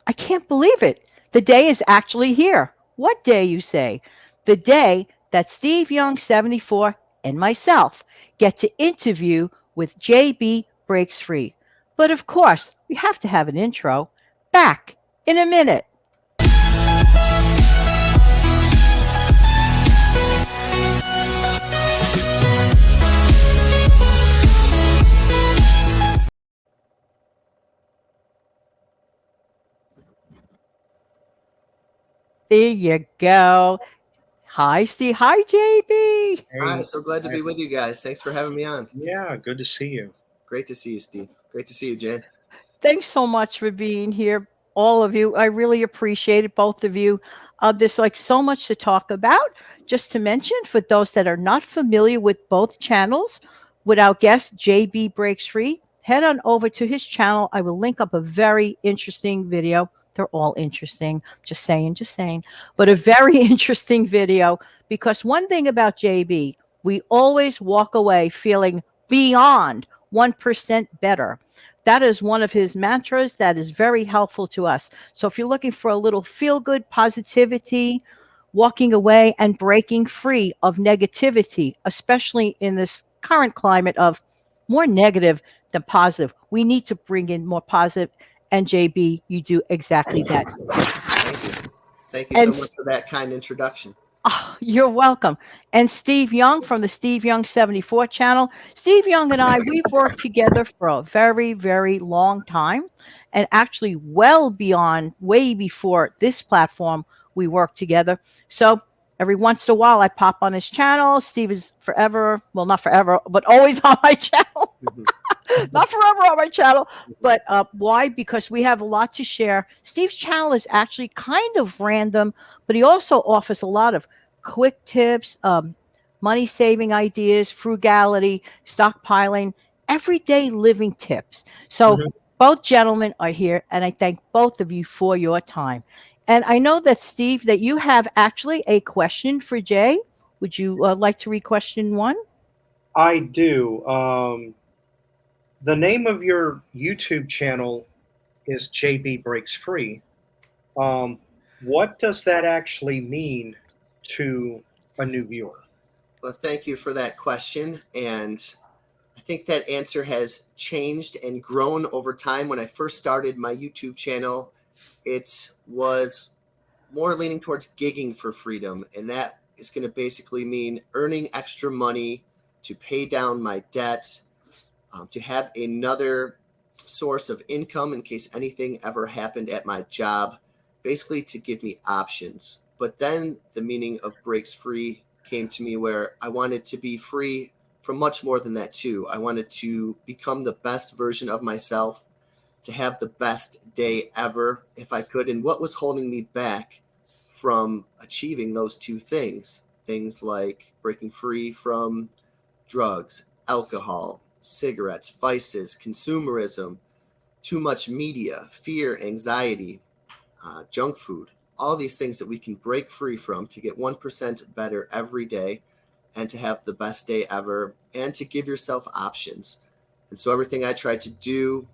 I can't believe it. The day is actually here. What day, you say? The day that Steve Young, 74, and myself get to interview with JB Breaks Free. But of course, we have to have an intro. Back in a minute. There you go. Hi, Steve. Hi, JB. Hi, Hey, so glad to I, be with you guys. Thanks for having me on. yeah, good to see you. Great to see you, Steve. Great to see you, Jen. Thanks so much for being here, all of you. I really appreciate it, both of you. There's like so much to talk about. Just to mention, for those that are not familiar with both channels, with our guest JB Breaks Free, head on over to his channel. I will link up a very interesting video. They're all interesting. Just saying, just saying. But a very interesting video because one thing about JB, we always walk away feeling beyond 1% better. That is one of his mantras that is very helpful to us. So if you're looking for a little feel good positivity, walking away and breaking free of negativity, especially in this current climate of more negative than positive, we need to bring in more positive. And JB, you do exactly that. Thank you. Thank you so And much for that kind introduction. oh, you're welcome. And Steve Young from the Steve Young 74 channel. Steve Young and I, we've worked together for a very, very long time. And actually, well beyond, way before this platform, we worked together. So every once in a while, I pop on his channel. Steve is forever, well, not forever, but always on my channel. Mhm, Not forever on my channel, mhm. but why? Because we have a lot to share. Steve's channel is actually kind of random, but he also offers a lot of quick tips, money saving ideas, frugality, stockpiling, everyday living tips. So Mhm. both gentlemen are here, and I thank both of you for your time. And I know that Steve, that you have actually a question for Jay. Would you like to re-question one? I do. The name of your YouTube channel is JB Breaks Free. Um, what does that actually mean to a new viewer? Well, thank you for that question. And I think that answer has changed and grown over time. When I first started my YouTube channel, it was more leaning towards gigging for freedom. And that is going to basically mean earning extra money to pay down my debt, to have another source of income in case anything ever happened at my job, basically to give me options. But then the meaning of breaks free came to me where I wanted to be free from much more than that, too. I wanted to become the best version of myself, to have the best day ever if I could. And what was holding me back from achieving those two things? Things like breaking free from drugs, alcohol, cigarettes, vices, consumerism, too much media, fear, anxiety, junk food, all these things that we can break free from to get 1% better every day and to have the best day ever and to give yourself options. And so everything I tried to do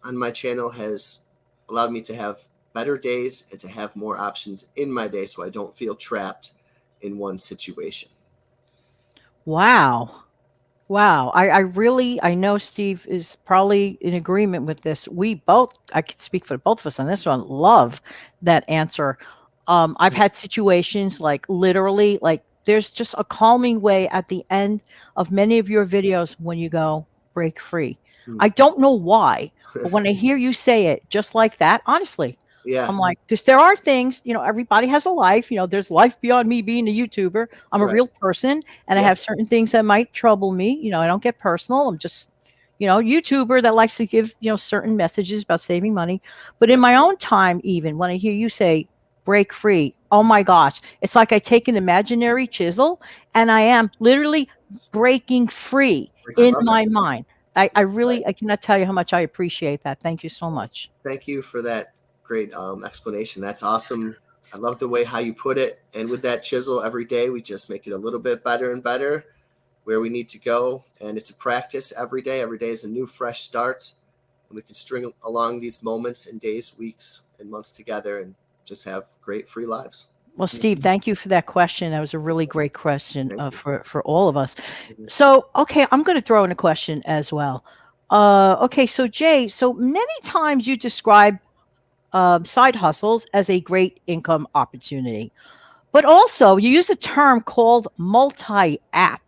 on my channel has allowed me to have better days and to have more options in my day so I don't feel trapped in one situation. Wow. Wow. I really, I know Steve is probably in agreement with this. We both, I could speak for both of us on this one, love that answer. I've had situations like literally, like there's just a calming way at the end of many of your videos when you go break free. Hmm. I don't know why, but when I hear you say it just like that, honestly, Yeah, I'm like, because there are things, everybody has a life. There's life beyond me being a YouTuber. I'm a right. real person and I Yep, have certain things that might trouble me. I don't get personal. I'm just, YouTuber that likes to give, certain messages about saving money. But in yep. my own time, even when I hear you say break free, oh my gosh, it's like I take an imaginary chisel and I am literally breaking free I in love it. my mind. I Right. really, I cannot tell you how much I appreciate that. Thank you so much. Thank you for that great explanation. That's awesome. I love the way how you put it. And with that chisel, every day we just make it a little bit better and better where we need to go. And it's a practice every day. Every day is a new, fresh start. and we can string along these moments and days, weeks, and months together and just have great free lives. Well, Steve, thank you for that question. That was a really great question Thank you. for all of us. Mhm. So, okay, I'm going to throw in a question as well. Okay, so Jay, so many times you describe side hustles as a great income opportunity, but also you use a term called multi-app.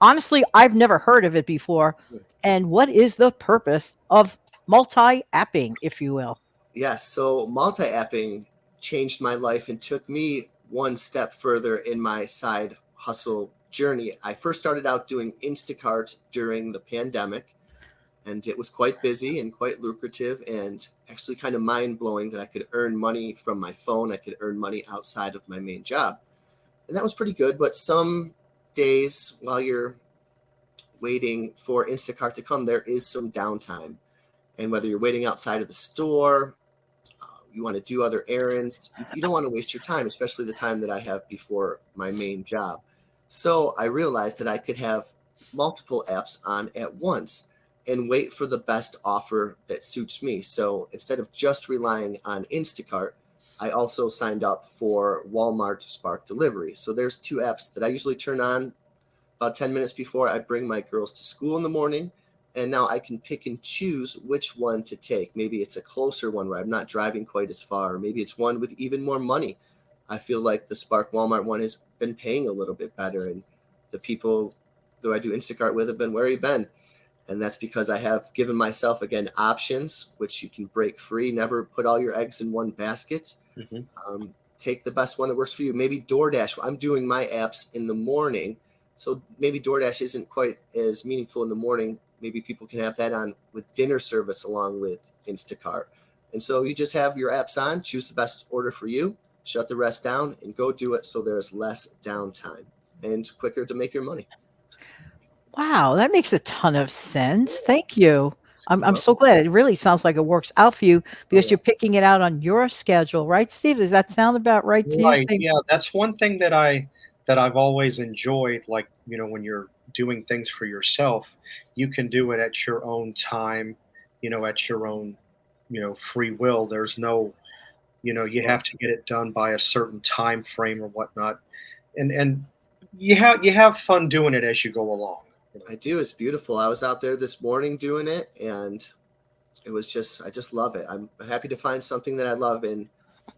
Honestly, I've never heard of it before. And what is the purpose of multi-apping, if you will? Yes, so multi-apping changed my life and took me one step further in my side hustle journey. I first started out doing Instacart during the pandemic, and it was quite busy and quite lucrative and actually kind of mind-blowing that I could earn money from my phone. I could earn money outside of my main job. And that was pretty good, but some days while you're waiting for Instacart to come, there is some downtime. And whether you're waiting outside of the store, you want to do other errands, you don't want to waste your time, especially the time that I have before my main job. So I realized that I could have multiple apps on at once and wait for the best offer that suits me. So instead of just relying on Instacart, I also signed up for Walmart Spark Delivery. So there's two apps that I usually turn on about 10 minutes before I bring my girls to school in the morning. And now I can pick and choose which one to take. Maybe it's a closer one where I'm not driving quite as far. Or maybe it's one with even more money. I feel like the Spark Walmart one has been paying a little bit better. And the people that I do Instacart with have been where you've been. And that's because I have given myself, again, options, which you can break free. Never put all your eggs in one basket. Mhm. Take the best one that works for you. Maybe DoorDash. I'm doing my apps in the morning. So maybe DoorDash isn't quite as meaningful in the morning. Maybe people can have that on with dinner service along with Instacart. And so you just have your apps on, choose the best order for you, shut the rest down, and go do it so there's less downtime and quicker to make your money. Wow, that makes a ton of sense. Thank you. You're I'm so welcome. glad. It really sounds like it works out for you Oh, because yeah. you're picking it out on your schedule, right, Steve? Does that sound about right to you? Right. Same. Yeah, that's one thing that I've always enjoyed. Like, when you're doing things for yourself, you can do it at your own time, at your own, free will. There's no, you have Yes, to get it done by a certain time frame or whatnot. And you have fun doing it as you go along. I do. It's beautiful. I was out there this morning doing it, and I just love it. I'm happy to find something that I love, and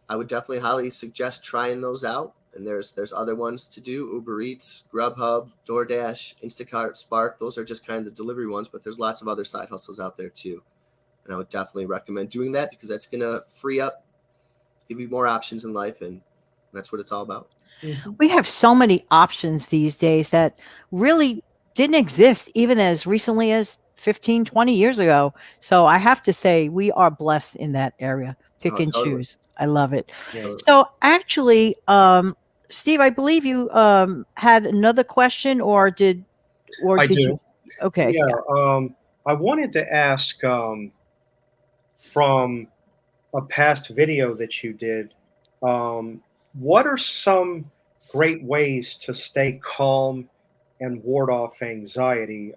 I would definitely highly suggest trying those out. And there's other ones to do: Uber Eats, Grubhub, DoorDash, Instacart, Spark. Those are just kind of the delivery ones, but there's lots of other side hustles out there too. And I would definitely recommend doing that because that's gonna free up, give you more options in life, and that's what it's all about. Mhm. We have so many options these days that really didn't exist even as recently as 15, 20 years ago. So I have to say we are blessed in that area. Pick Oh, and totally, choose. I love it. Yeah, totally. So actually, Steve, I believe you had another question, or I did you? do. Okay, Yeah. yeah. I wanted to ask, from a past video that you did, what are some great ways to stay calm and ward off anxiety?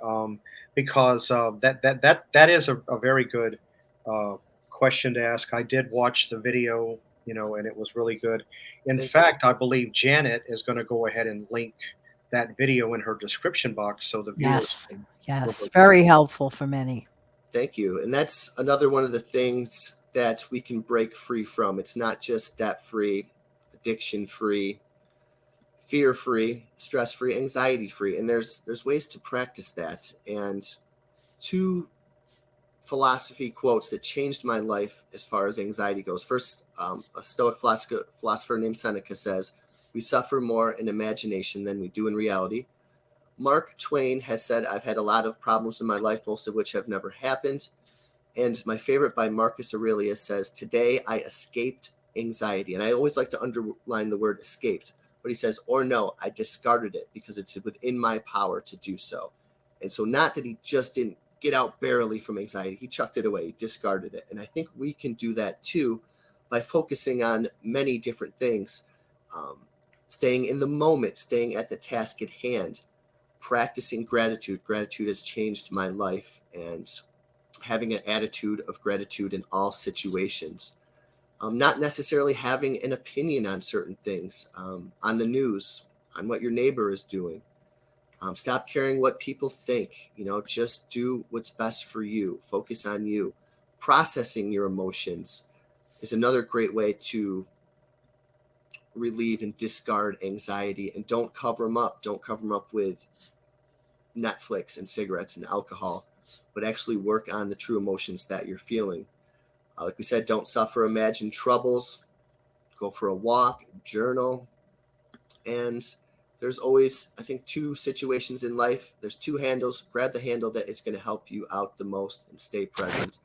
Because that is a very good uh, question to ask. I did watch the video, and it was really good. In Thank you. fact, I believe Janet is going to go ahead and link that video in her description box so the viewers Yes, can go yes, look at very it. helpful for many. Thank you. And that's another one of the things that we can break free from. It's not just debt free, addiction free, fear free, stress free, anxiety free. And there's ways to practice that. And two philosophy quotes that changed my life as far as anxiety goes. First, a Stoic philosopher named Seneca says, "We suffer more in imagination than we do in reality." Mark Twain has said, "I've had a lot of problems in my life, most of which have never happened." And my favorite by Marcus Aurelius says, "Today I escaped anxiety." And I always like to underline the word escaped. But he says, "Or no, I discarded it because it's within my power to do so." And so, not that he just didn't get out barely from anxiety, he chucked it away, he discarded it. And I think we can do that too by focusing on many different things, um, staying in the moment, staying at the task at hand, practicing gratitude. Gratitude has changed my life. And having an attitude of gratitude in all situations, not necessarily having an opinion on certain things, on the news, on what your neighbor is doing. Stop caring what people think. Just do what's best for you. Focus on you. Processing your emotions is another great way to relieve and discard anxiety, and don't cover them up. Don't cover them up with Netflix and cigarettes and alcohol, but actually work on the true emotions that you're feeling. Like we said, don't suffer imagined troubles. Go for a walk, journal. And there's always, I think, two situations in life. There's two handles. Grab the handle that is going to help you out the most and stay present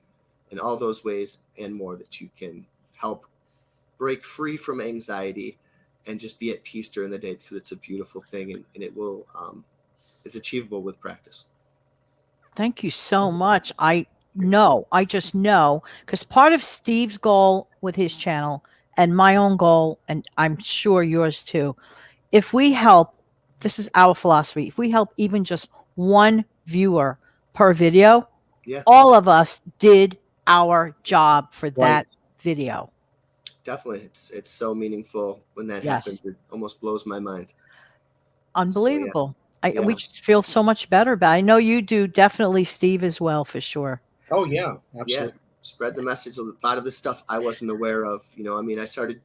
in all those ways and more, that you can help break free from anxiety and just be at peace during the day, because it's a beautiful thing, and it will is achievable with practice. Thank you so much. I just know, because part of Steve's goal with his channel and my own goal, and I'm sure yours too, if we help, this is our philosophy, if we help even just one viewer per video, Yeah, all of us did our job for Right. that video. definitely. It's so meaningful when that Yes. happens. It almost blows my mind. Unbelievable. Yeah. We just feel so much better about it. I know you do, definitely, Steve, as well, for sure. Oh yeah, absolutely. Yes, spread the message. A lot of this stuff I wasn't aware of. I started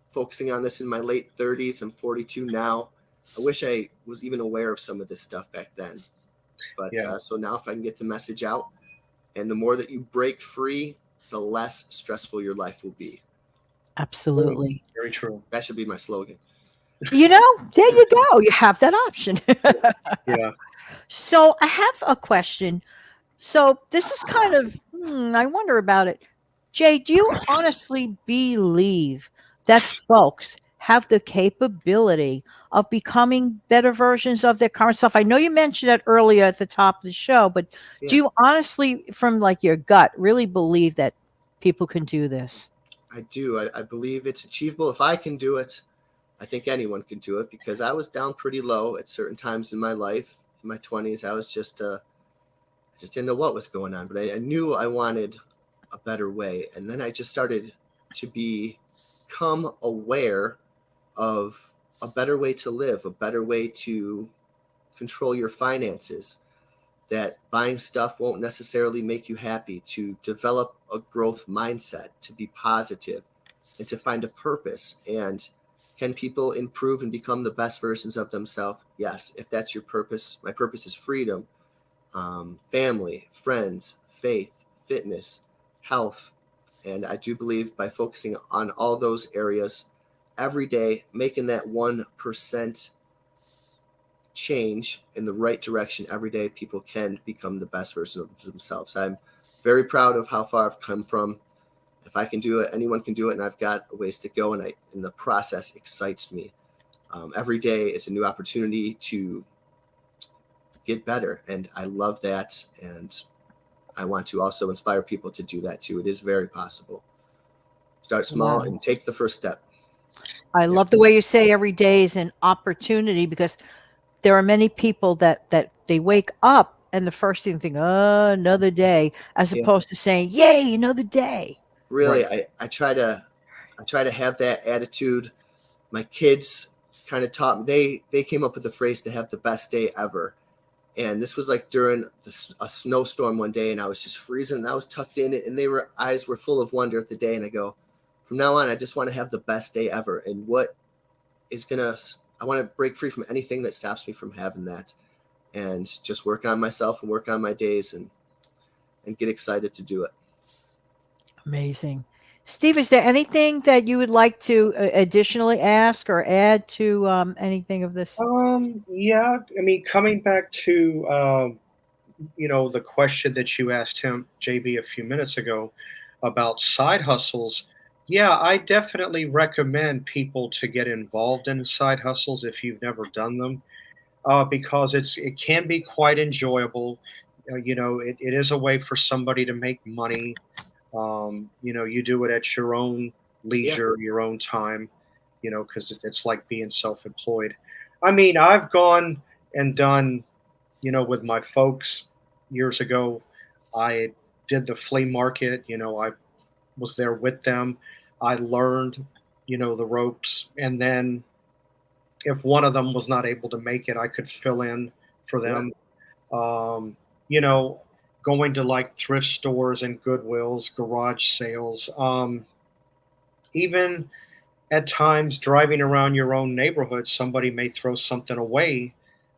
focusing on this in my late 30s. I'm 42 now. I wish I was even aware of some of this stuff back then. But Yeah. so now, if I can get the message out, and the more that you break free, the less stressful your life will be. Absolutely. Very true. That should be my slogan. There you go. You have that option. Yeah. So I have a question. So this is kind of, I wonder about it. Jay, do you honestly believe that folks have the capability of becoming better versions of their current self? I know you mentioned that earlier at the top of the show, but do Yeah. you honestly, from like your gut, really believe that people can do this? I do. I believe it's achievable. If I can do it, I think anyone can do it, because I was down pretty low at certain times in my life. In my 20s, I was I just didn't know what was going on, but I knew I wanted a better way. And then I just started to become aware of a better way to live, a better way to control your finances, that buying stuff won't necessarily make you happy, to develop a growth mindset, to be positive, and to find a purpose. And can people improve and become the best versions of themselves? Yes, if that's your purpose. My purpose is freedom, family, friends, faith, fitness, health. And I do believe by focusing on all those areas every day, making that 1% change in the right direction every day, people can become the best version of themselves. I'm very proud of how far I've come from. If I can do it, anyone can do it, and I've got a ways to go, and the process excites me. Every day is a new opportunity to get better, and I love that, and I want to also inspire people to do that too. It is very possible. Start small Wow. and take the first step. I love the way you say every day is an opportunity, because there are many people that they wake up and the first thing think, oh, another day, as Yeah. opposed to saying, yay, another day. Really, I try to have that attitude. My kids kind of taught me. They came up with the phrase to have the best day ever. And this was like during a snowstorm one day, and I was just freezing, and I was tucked in it, and eyes were full of wonder at the day. And I go, from now on, I just want to have the best day ever. And I want to break free from anything that stops me from having that, and just work on myself and work on my days, and get excited to do it. Amazing. Steve, is there anything that you would like to additionally ask or add to anything of this? Yeah. I mean, coming back to the question that you asked him, JB, a few minutes ago about side hustles. Yeah, I definitely recommend people to get involved in side hustles if you've never done them, because it can be quite enjoyable. It is a way for somebody to make money. You do it at your own Yeah. leisure, your own time. Because it's like being self-employed. I mean, I've gone and done, with my folks years ago. I did the flea market. I was there with them. I learned, the ropes, and then if one of them was not able to make it, I could fill in for Yeah. them. Um, you know, Going to like thrift stores and Goodwills, garage sales, even at times driving around your own neighborhood, somebody may throw something away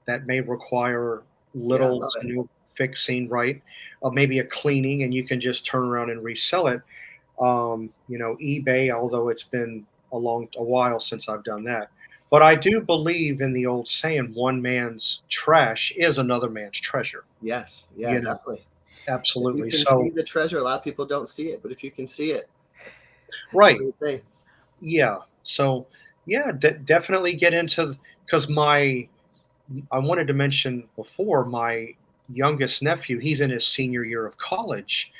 that may require Yeah, I little love to it. no fixing, right? Maybe a cleaning, and you can just turn around and resell it. eBay, although it's been a while since I've done that. But I do believe in the old saying, one man's trash is another man's treasure. Yes, yeah, You know, definitely. If you absolutely. can see So, the treasure, a lot of people don't see it, but if you can see it, that's a right. great thing. Yeah. So, yeah, definitely get into, because I wanted to mention before, my youngest nephew, he's in his senior year of college.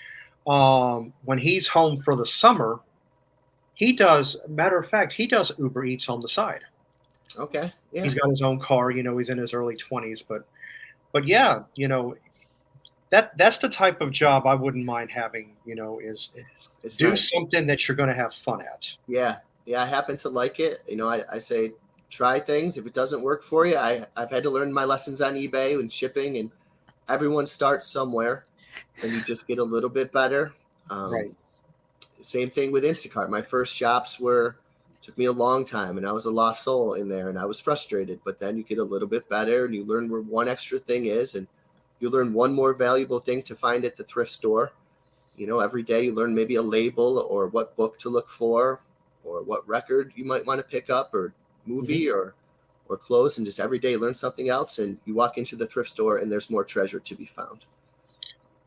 When he's home for the summer, matter of fact, he does Uber Eats on the side. Okay, yeah, He's got his own car, he's in his early 20s, but yeah, that's the type of job I wouldn't mind having, is it's do nice. something that you're going to have fun at. Yeah, yeah, I happen to like it. I say try things. If it doesn't work for you, I've had to learn my lessons on eBay and shipping, and everyone starts somewhere, and you just get a little bit better. Right. Same thing with Instacart. My first shops took me a long time, and I was a lost soul in there, and I was frustrated. But then you get a little bit better, and you learn where one extra thing is, and you learn one more valuable thing to find at the thrift store. Every day you learn maybe a label or what book to look for, or what record you might want to pick up, or Mhm. movie, or clothes, and just every day learn something else. And you walk into the thrift store, and there's more treasure to be found.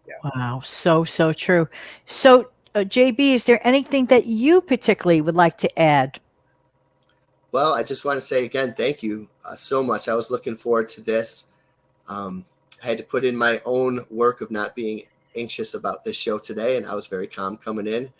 Yeah. Wow, so, so true. So, JB, is there anything that you particularly would like to add? Well, I just want to say again, thank you so much. I was looking forward to this. Um, I had to put in my own work of not being anxious about this show today, and I was very calm coming in.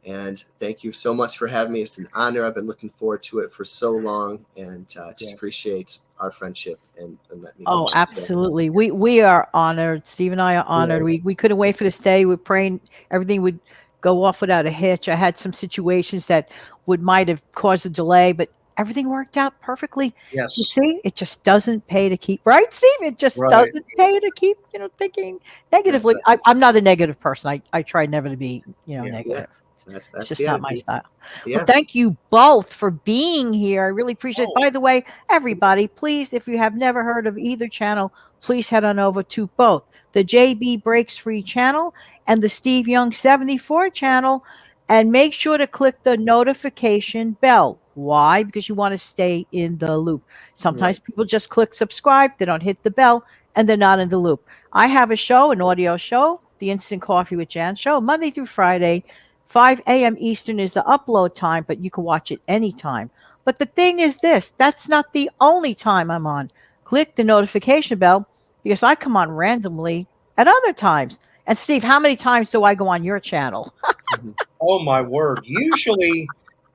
And thank you so much for having me. It's an honor. I've been looking forward to it for so long, and just Yeah. appreciate our friendship and let me Oh, host the show. absolutely. We are honored. Steve and I are honored. Yeah. We couldn't wait for this day. We're praying everything would go off without a hitch. I had some situations that might have caused a delay, but everything worked out perfectly. You Yes. see, it just doesn't pay to keep right, Steve. It just Right. doesn't pay to keep, thinking That's negatively. I'm not a negative person. I try never to be, Yeah. yeah, negative. It's that's just the not my attitude. style. Well, Yeah. thank you both for being here. I really appreciate it. Oh, By the way, everybody, please, if you have never heard of either channel, please head on over to both the JB Breaks Free channel and the Steve Young 74 channel, and make sure to click the notification bell. Why? Because you want to stay in the loop. Sometimes right. people just click subscribe, they don't hit the bell, and they're not in the loop. I have a show, an audio show, the Instant Coffee with Jan show, Monday through Friday. 5 a.m. Eastern is the upload time, but you can watch it anytime. But the thing is this, that's not the only time I'm on. Click the notification bell because I come on randomly at other times. And Steve, how many times do I go on your channel? Mhm. Oh my word. Usually,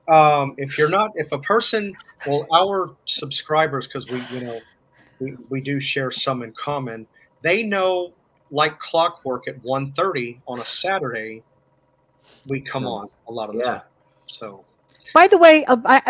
if a person, well, our subscribers, because we do share some in common, they know like clockwork at 1:30 on a Saturday, we come on Nice. a lot of the Yeah. time. So, By the way,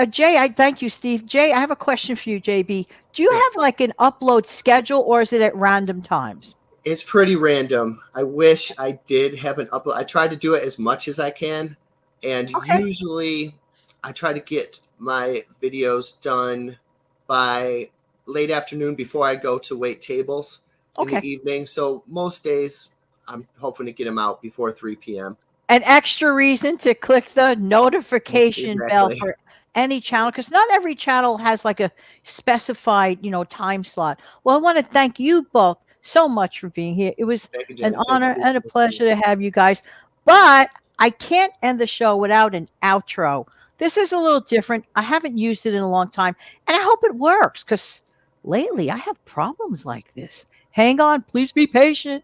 Jay, I thank you, Steve. Jay, I have a question for you, JB. Do you Yes. have like an upload schedule or is it at random times? It's pretty random. I wish I did have an upload. I try to do it as much as I can, and Okay. usually I try to get my videos done by late afternoon before I go to wait tables in Okay. the evening. So most days I'm hoping to get them out before 3 p.m. An extra reason to click the notification bell Exactly. for any channel because not every channel has like a specified time slot. Well, I want to thank you both so much for being here. It was Thank you, an Jen. Thanks, honor Steve. and a pleasure to have you guys, but I can't end the show without an outro. This is a little different. I haven't used it in a long time, and I hope it works because lately I have problems like this. Hang on, please be patient.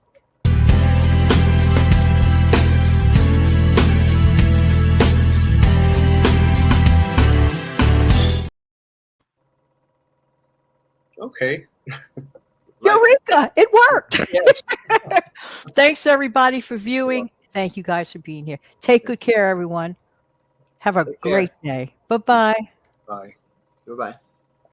okay. Like, Eureka! It worked. Yes. Thanks everybody for viewing. Thank you guys for being here. Take good care, everyone. Have a Take care. great day. Bye bye. Bye. Goodbye.